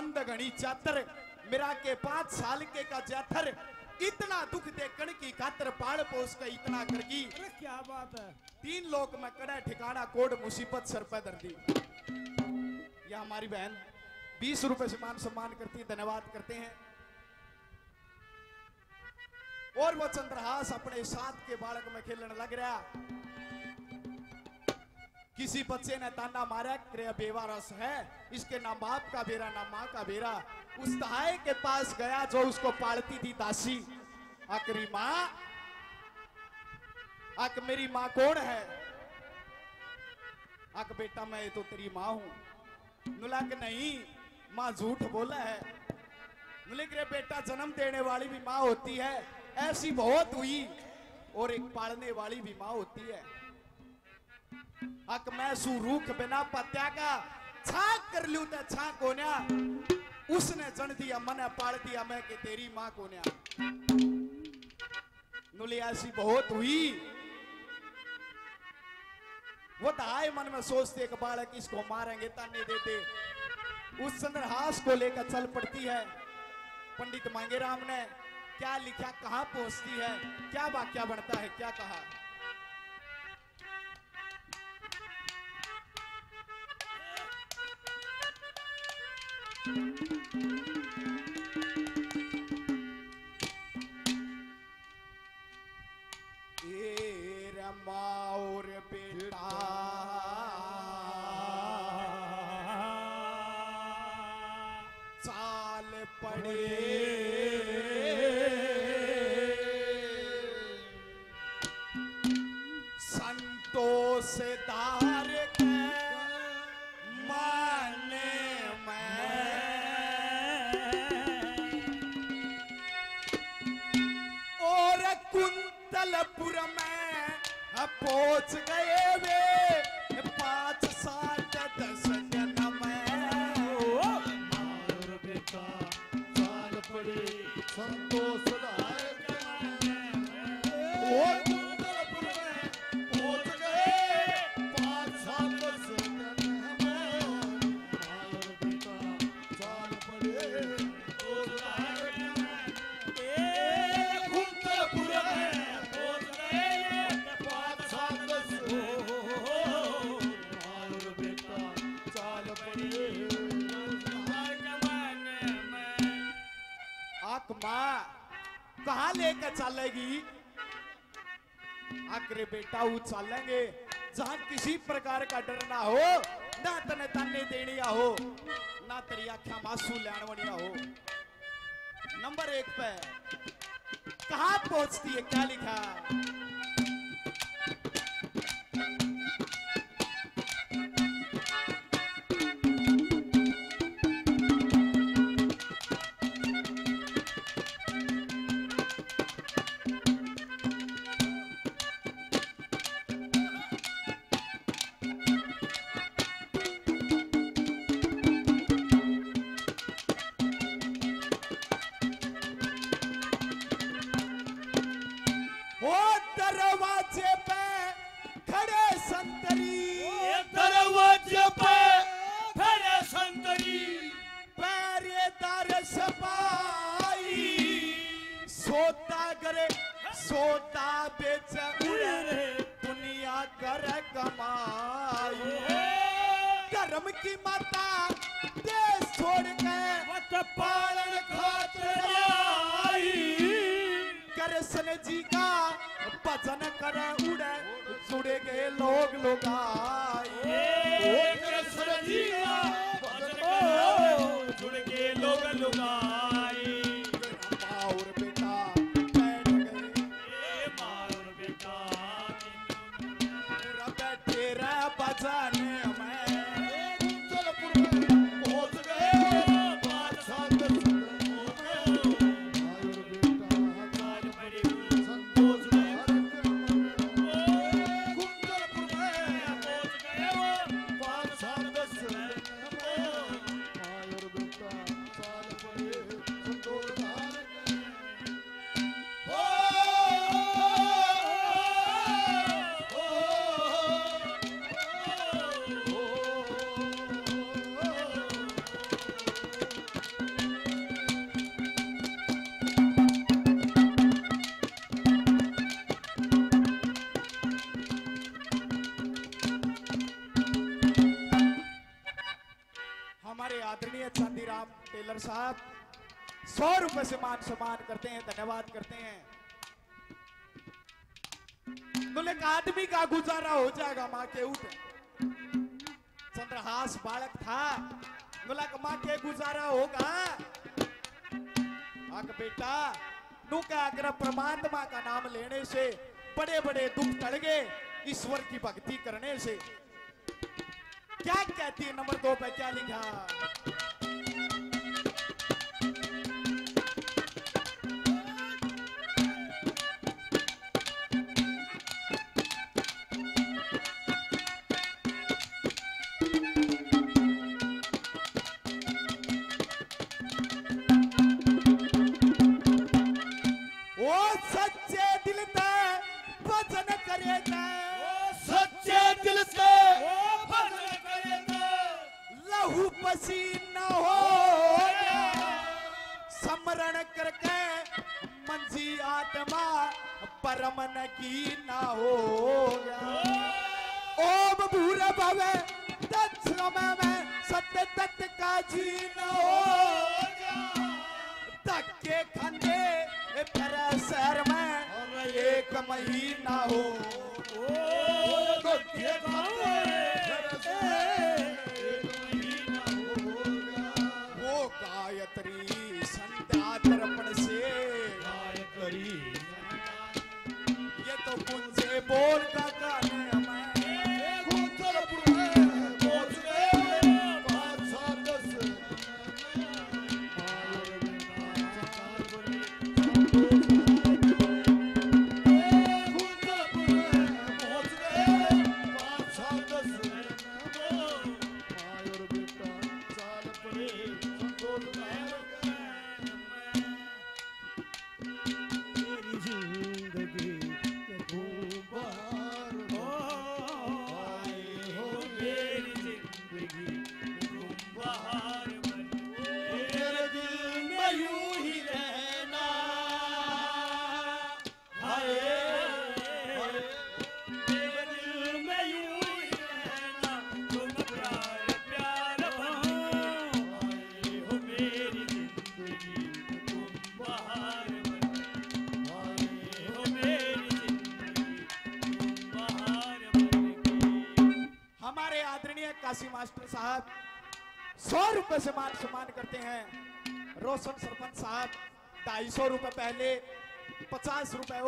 मंद घनी चातर मेरा के 5 साल के का जाथर इतना दुख देखने की खातर पाल पोस के इतना करगी। अरे क्या बात है। 3 लोक में कड़े ठिकाना कोड मुसीबत सर पे दर्दी। यह हमारी बहन 20 रुपए से मान सम्मान करती है, धन्यवाद करते हैं। और वो चंद्रहास अपने साथ के बालक में खेलने लग रहा। किसी बच्चे ने ताना मारा क्रिया बेवारस है, इसके ना बाप का बेरा ना माँ का बेरा। उस तहाए के पास गया जो उसको पालती थी दासी। आखिरी माँ, आक मेरी माँ कौन है? आक बेटा मैं तो तेरी माँ हूं। नुला के नहीं, माँ झूठ बोला है। नुले के बेटा जन्म देने वाली भी माँ होती है, ऐसी बहुत हुई, और एक पालने वाली भी माँ होती है। अक मैं सूरूख बिना पत्या का छाक कर लूं तो छाक कोन्या, उसने जन दिया मने पाल दिया मैं कि तेरी माँ कोन्या। नुली ऐसी बहुत हुई। वो दाए मन में सोचते एक बालक इसको मारेंगे ताने देते। उस चंद्रहास को लेकर चल पड़ती है। पंडित मांगेराम ने क्या लिखा, कहां पहुंचती है, क्या वाक्या बनता है, क्या कहा? और बेटा चाल पड़े संतोष दार के माने में और कुंतलपुर में पहुंच गए वे 5 7 10 जन्म में। और बेटा चाल पड़े संतोष दार के और कुंतलपुर में पहुंच गए 5 7 10 जन्म में। और बेटा चाल पड़े संतोष दार के कुंतलपुर में पहुंच गए 5 7 10 और बेटा चाल पड़े आक माँ कहाँ लेकर चलेगी? आखिर बेटा वो चलेंगे जहाँ किसी प्रकार का डर ना हो, ना तने ताने देनिया हो, ना तेरी आख्या मासू लैणवनिया हो। नंबर 1 पे कहाँ पहुंचती है, क्या लिखा? दरवाजे पे खड़े संतरी, दरवाजे पे खड़े संतरी, पहरेदार सपाई, सोता करे सोता बेच उड़े दुनिया कर कमाई। धर्म की माता देश छोड़ के पालन खातिर आई। कृष्ण जी का भजन करे उड़े जुड़े गए लोग लुगाई। कृष्ण जी का भजन करे जुड़ के लोग लुगाई। और बेटा बैठ गए, और बेटा मेरा बैठे रह भजन में। पहुंच गए 5 7 और बेटा चाल पड़े आदरणीय चांदीराम टेलर साहब 100 रुपए से मान सम्मान करते हैं, धन्यवाद करते हैं। एक आदमी का गुजारा हो जाएगा माँ के उठ चंद्रहास बालक था, बोला माँ के गुजारा होगा। आग बेटा नु का अगर परमात्मा का नाम लेने से बड़े बड़े दुख टल गए, ईश्वर की भक्ति करने से। क्या कहती है नंबर 2 पे क्या लिखा? पसीना हो समरण करके मंजी आत्मा परमन की ना हो। ओम भूर भवे तत्समय में सत्य तत्व का जीना हो। धक्के खाने फिर शहर में एक महीना हो। धक्के खाने गायत्री संध्या दर्पण से गायत्री ये तो कुन से बोल का गाने हमें कुंतलपुर में पहुंच गए 5-7 काशी मास्टर साहब 100 रुपए से मान सम्मान करते हैं। रोशन सरपंच साहब 250 रुपए पहले 50 रुपए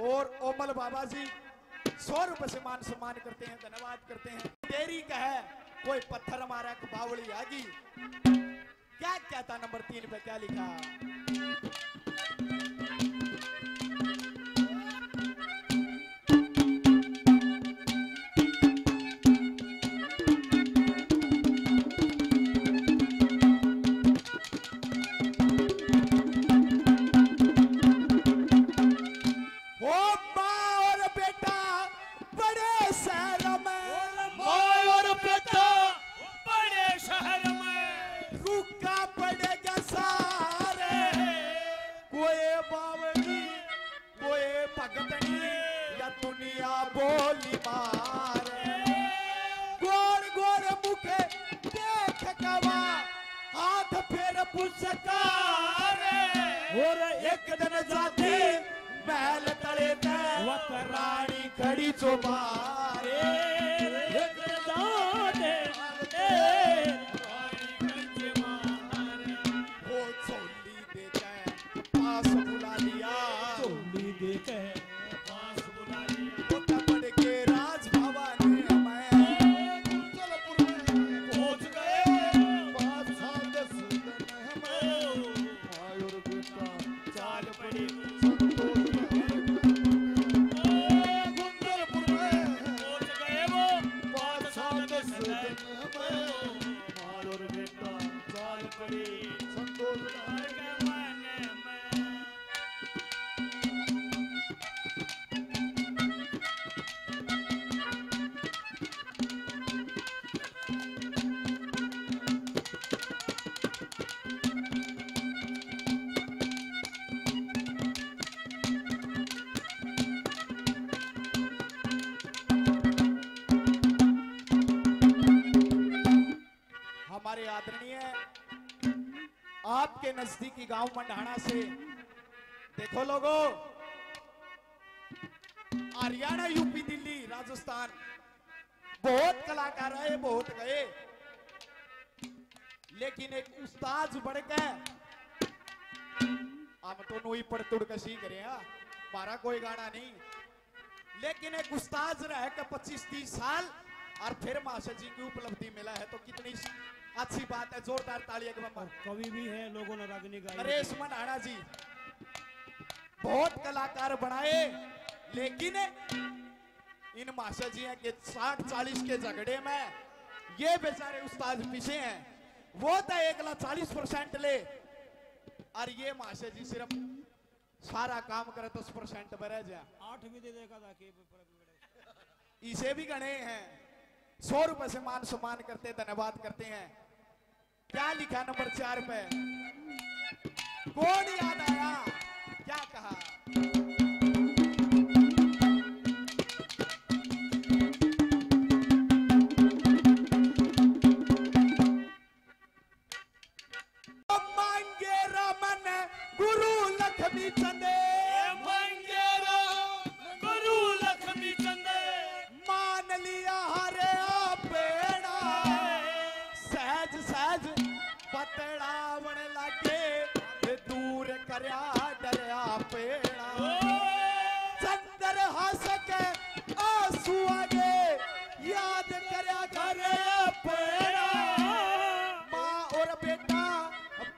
और ओमल बाबा जी 100 रुपए से मान सम्मान करते हैं, धन्यवाद करते हैं। देरी का है कोई पत्थर मारा बावड़ी आगी। क्या कहता नंबर 3 पे क्या लिखा? बोली मारे गोर गोर मुखे देख गवा हाथ फेर पुचकारे और एक दिन जाते महल तले वत रानी खड़ी चौबारे। एक दिन जाते वो चोली देके पास बुला लिया, चोली देके हमारे आदरणीय आपके नजदीकी गांव मंडाणा से देखो लोगों, हरियाणा, यूपी, दिल्ली, राजस्थान बहुत कलाकार आए, बहुत गए, लेकिन एक उस्ताद बढ़ के हम तो नोई पड़ तुड़ के सीख रहे हैं, हमारा कोई गाना नहीं, लेकिन एक उस्ताद रह के 25-30 साल और फिर मास्टर जी की उपलब्धि मिला है, तो कितनी अच्छी बात है। जोरदार तालियां के बम्बर। कवि भी है, लोगों ने रागनी गाई। नरेश मंडाणा जी बहुत कलाकार बनाए, लेकिन इन मास्टर जी के 60-40 के झगड़े में ये बेचारे उस्ताद पीछे हैं। वो तो 140% ले, और ये मास्टर जी सिर्फ सारा काम करे 10% में रह जाए। 8 भी दे देगा था कि इसे भी गणे हैं, 100 रुपए से मान सम्मान करते, धन्यवाद करते हैं। क्या लिखा नंबर 4 पे? कौन याद आया? क्या कहा? मांगे रमन गुरु लक्ष्मी चंदे, मांगे गुरु लक्ष्मी चंदे, मान लिया हरे बेड़ा, सहज सहज पतड़ावण लगे, दूर करया डरया पेड़ा, चंदर हंस के आंसू आगे, याद करया करया पेड़ा, माँ और बेटा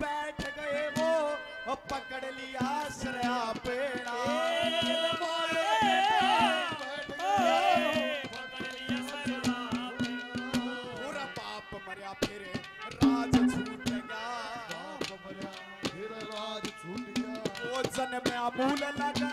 बैठ गए वो, पकड़ लिया सरया पेड़ा, पूरा बाप मरिया फिर राज छूट गया, वो जन में अमूल लगा